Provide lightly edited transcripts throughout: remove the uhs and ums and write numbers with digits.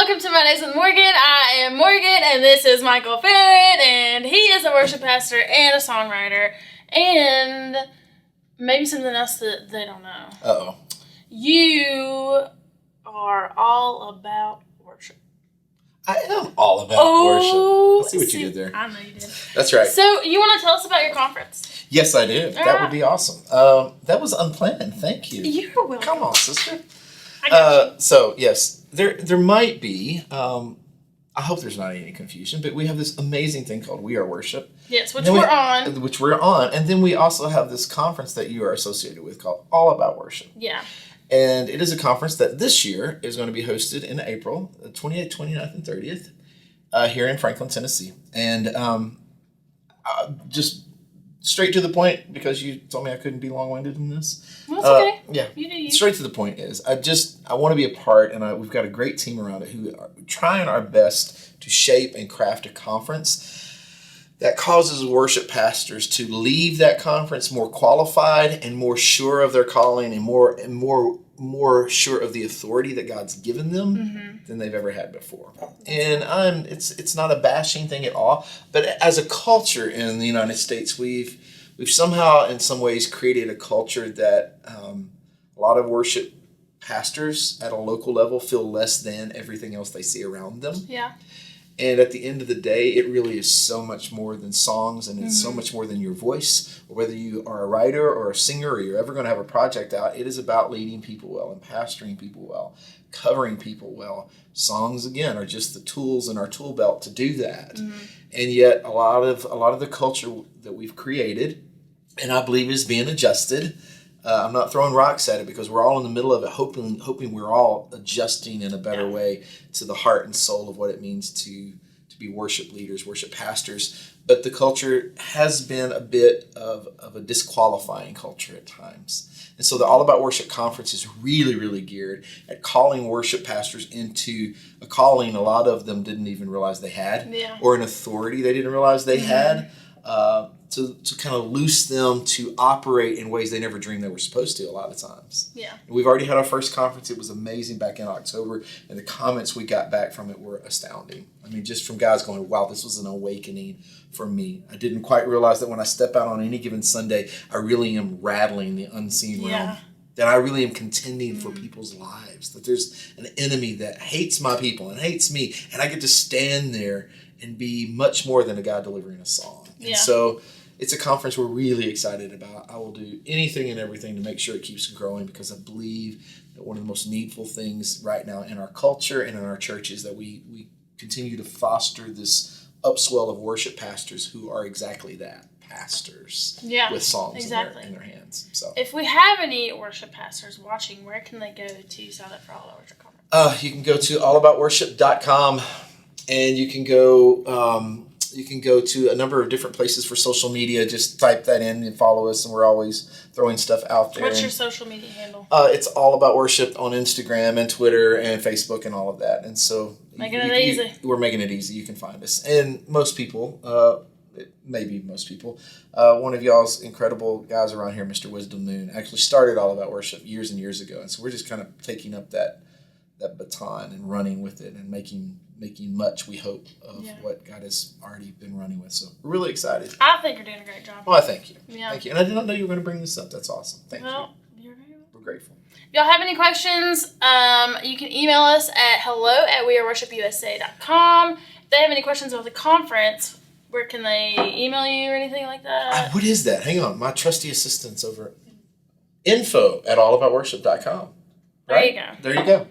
welcome to My Days with Morgan. I am Morgan, and this is Michael Farren, and he is a worship pastor and a songwriter, and maybe something else that they don't know. Uh-oh. You are all about worship. I am all about worship. I see what you did there. I know you did. That's right. So, you want to tell us about your conference? Yes, I do. That would be awesome. That was unplanned. Thank you. You're welcome. Come on, sister. I got you. So, yes, there might be, I hope there's not any confusion, but we have this amazing thing called We Are Worship. Yes, which we're on. Which we're on. And then we also have this conference that you are associated with called All About Worship. Yeah. And it is a conference that this year is going to be hosted in April, the 28th, 29th, and 30th, here in Franklin, Tennessee. And just straight to the point, because you told me I couldn't be long-winded in this. Well, that's okay. Yeah. You do you. Straight to the point is, I want to be a part, and we've got a great team around it who are trying our best to shape and craft a conference that causes worship pastors to leave that conference more qualified and more sure of their calling and more sure of the authority that God's given them than they've ever had before. And it's not a bashing thing at all, but as a culture in the United States, we've somehow in some ways created a culture that a lot of worship pastors at a local level feel less than everything else they see around them. Yeah. And at the end of the day, it really is so much more than songs, and it's so much more than your voice, or whether you are a writer or a singer or you're ever going to have a project out. It is about leading people well and pastoring people well, covering people well. Songs, again, are just the tools in our tool belt to do that. And yet a lot of the culture that we've created, and I believe is being adjusted, I'm not throwing rocks at it because we're all in the middle of it, hoping we're all adjusting in a better way to the heart and soul of what it means to be worship leaders, worship pastors. But the culture has been a bit of a disqualifying culture at times. And so the All About Worship conference is really, really geared at calling worship pastors into a calling a lot of them didn't even realize they had, or an authority they didn't realize they had. To kind of loose them to operate in ways they never dreamed they were supposed to a lot of times. Yeah. We've already had our first conference. It was amazing back in October, and the comments we got back from it were astounding. I mean, just from guys going, wow, this was an awakening for me. I didn't quite realize that when I step out on any given Sunday, I really am rattling the unseen realm. That I really am contending for people's lives. That there's an enemy that hates my people and hates me, and I get to stand there and be much more than a guy delivering a song. And so it's a conference we're really excited about. I will do anything and everything to make sure it keeps growing, because I believe that one of the most needful things right now in our culture and in our church is that we continue to foster this upswell of worship pastors who are exactly that, pastors with songs in their hands. So, if we have any worship pastors watching, where can they go to sign up for All About Worship Conference? You can go to allaboutworship.com, and you can go... You can go to a number of different places for social media. Just type that in and follow us, and we're always throwing stuff out there. What's your social media handle? It's All About Worship on Instagram and Twitter and Facebook and all of that. And so making it easy. We're making it easy. You can find us. And most people, maybe most people, one of y'all's incredible guys around here, Mr. Wisdom Moon, actually started All About Worship years and years ago. And so we're just kind of taking up that baton and running with it and making much, we hope, of what God has already been running with. So we're really excited. I think you're doing a great job. Well, I thank you. Yeah. Thank you. And I did not know you were going to bring this up. That's awesome. Thank you. We're grateful. If y'all have any questions, you can email us at hello@weareworshipusa.com. If they have any questions about the conference, where can they email you or anything like that? What is that? Hang on. My trusty assistant's over info@allaboutworship.com. Right? There you go. There you go.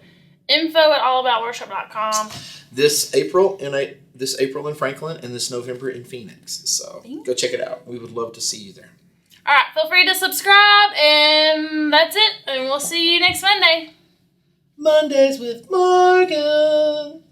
info@allaboutworship.com. This April in Franklin and this November in Phoenix. So go check it out. We would love to see you there. All right. Feel free to subscribe, and that's it. And we'll see you next Monday. Mondays with Morgan.